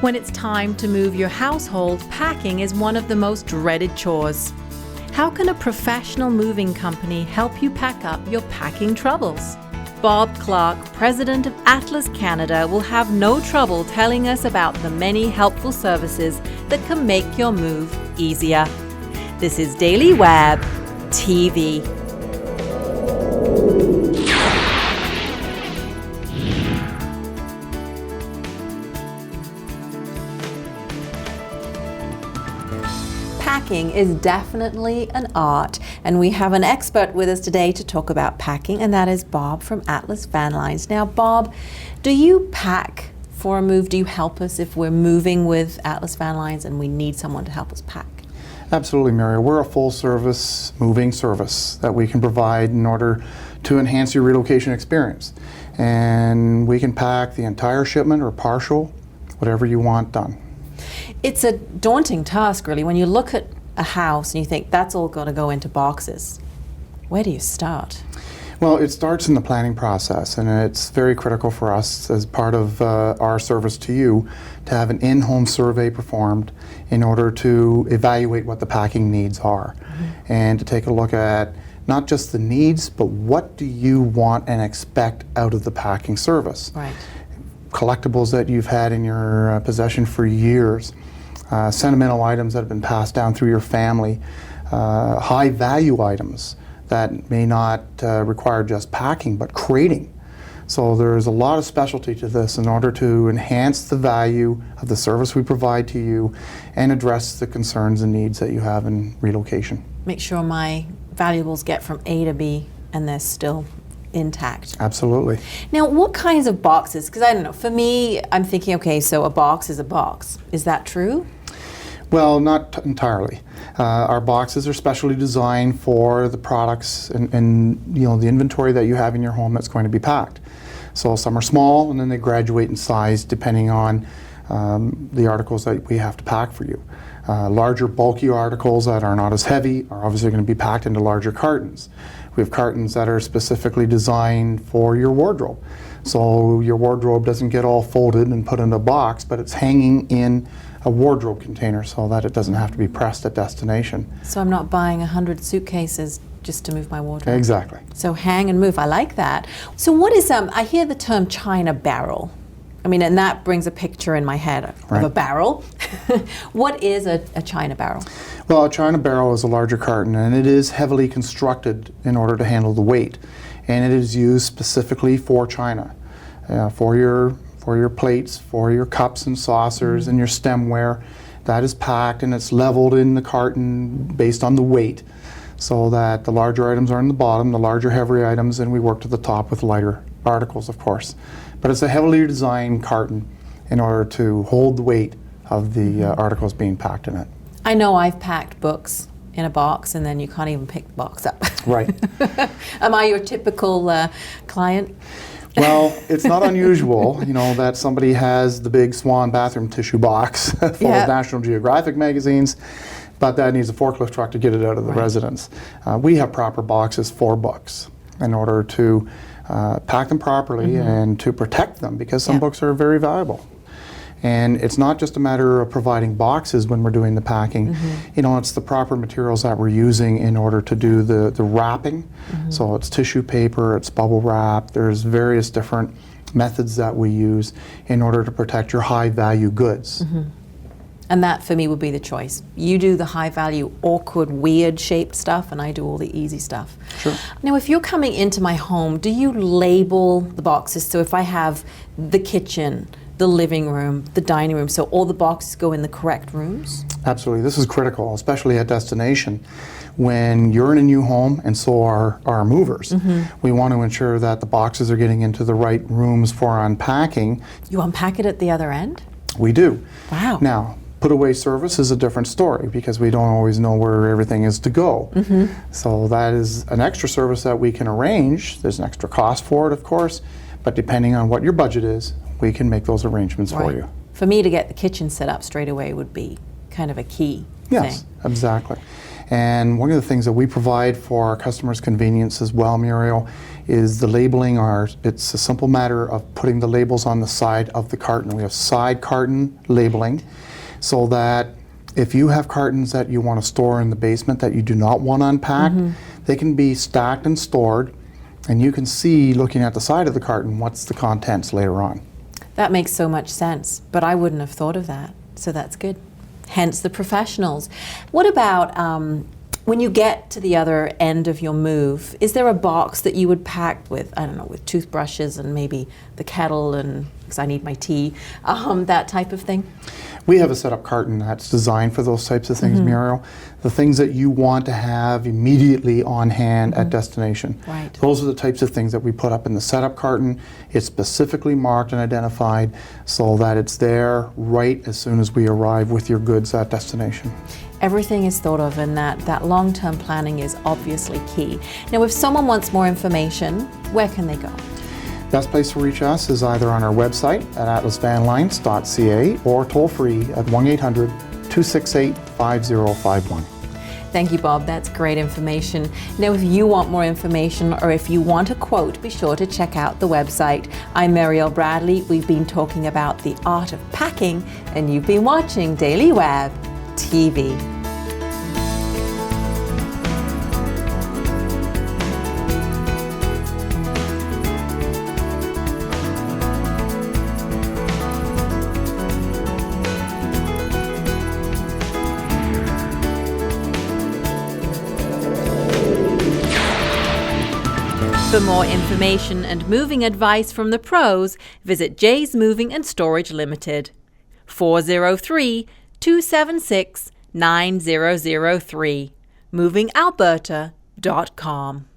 When it's time to move your household, packing is one of the most dreaded chores. How can a professional moving company help you pack up your packing troubles? Bob Clark, president of Atlas Canada, will have no trouble telling us about the many helpful services that can make your move easier. This is Daily Web TV. Packing is definitely an art, and we have an expert with us today to talk about packing, and that is Bob from Atlas Van Lines. Now, Bob, do you pack for a move? Do you help us if we're moving with Atlas Van Lines and we need someone to help us pack? Absolutely, Mary. We're a full-service moving service that we can provide in order to enhance your relocation experience. And we can pack the entire shipment or partial, whatever you want done. It's a daunting task, really, when you look at a house and you think that's all got to go into boxes. Where do you start? Well, it starts in the planning process, and it's very critical for us as part of our service to you to have an in-home survey performed in order to evaluate what the packing needs are, and to take a look at not just the needs, but what do you want and expect out of the packing service. Right. Collectibles that you've had in your possession for years, sentimental items that have been passed down through your family, high value items that may not require just packing but crating. So there's a lot of specialty to this in order to enhance the value of the service we provide to you and address the concerns and needs that you have in relocation. Make sure my valuables get from A to B and they're still intact. Absolutely. Now, what kinds of boxes? Because I don't know, for me, I'm thinking, okay, so a box is a box. Is that true? Well, not entirely. Our boxes are specially designed for the products and the inventory that you have in your home that's going to be packed. So some are small, and then they graduate in size depending on the articles that we have to pack for you. Larger, bulky articles that are not as heavy are obviously going to be packed into larger cartons. We have cartons that are specifically designed for your wardrobe. So your wardrobe doesn't get all folded and put in a box, but it's hanging in a wardrobe container so that it doesn't have to be pressed at destination. So I'm not buying 100 suitcases just to move my wardrobe. Exactly. So hang and move, I like that. So what is, I hear the term China barrel. I mean, and that brings a picture in my head of a barrel. What is a China barrel? Well, a China barrel is a larger carton, and it is heavily constructed in order to handle the weight. And it is used specifically for China, for your plates, for your cups and saucers and your stemware. That is packed and it's leveled in the carton based on the weight, so that the larger items are in the bottom, the larger, heavier items, and we work to the top with lighter articles, of course. But it's a heavily designed carton in order to hold the weight of the articles being packed in it. I know I've packed books in a box and then you can't even pick the box up. Right. Am I your typical client? Well, it's not unusual, that somebody has the big Swan bathroom tissue box full of National Geographic magazines, but that needs a forklift truck to get it out of the residence. We have proper boxes for books in order to pack them properly and to protect them, because some books are very valuable. And it's not just a matter of providing boxes when we're doing the packing. It's the proper materials that we're using in order to do the wrapping. So it's tissue paper, it's bubble wrap. There's various different methods that we use in order to protect your high value goods. And that for me would be the choice. You do the high value, awkward, weird shaped stuff, and I do all the easy stuff. Sure. Now, if you're coming into my home, do you label the boxes? So if I have the kitchen, the living room, the dining room, so all the boxes go in the correct rooms? Absolutely. This is critical, especially at destination. When you're in a new home, and so are our movers, we want to ensure that the boxes are getting into the right rooms for unpacking. You unpack it at the other end? We do. Wow. Now, put away service is a different story because we don't always know where everything is to go. So that is an extra service that we can arrange. There's an extra cost for it, of course, but depending on what your budget is, we can make those arrangements for you. For me to get the kitchen set up straight away would be kind of a key Yes, thing. exactly. And one of the things that we provide for our customers' convenience as well, Muriel, is the labeling. It's a simple matter of putting the labels on the side of the carton. We have side carton labeling, so that if you have cartons that you want to store in the basement that you do not want to unpack, they can be stacked and stored, and you can see, looking at the side of the carton, what's the contents later on. That makes so much sense, but I wouldn't have thought of that, so that's good. Hence the professionals. What about when you get to the other end of your move, is there a box that you would pack with, I don't know, with toothbrushes and maybe the kettle, and because I need my tea, that type of thing? We have a setup carton that's designed for those types of things, Muriel. The things that you want to have immediately on hand at destination. Right. Those are the types of things that we put up in the setup carton. It's specifically marked and identified so that it's there right as soon as we arrive with your goods at destination. Everything is thought of, and that long-term planning is obviously key. Now, if someone wants more information, where can they go? Best place to reach us is either on our website at atlasvanlines.ca or toll free at 1-800-268-5051. Thank you, Bob. That's great information. Now, if you want more information or if you want a quote, be sure to check out the website. I'm Marielle Bradley. We've been talking about the art of packing, and you've been watching Daily Web TV. For more information and moving advice from the pros, visit Jay's Moving and Storage Limited, 403-276-9003, movingalberta.com.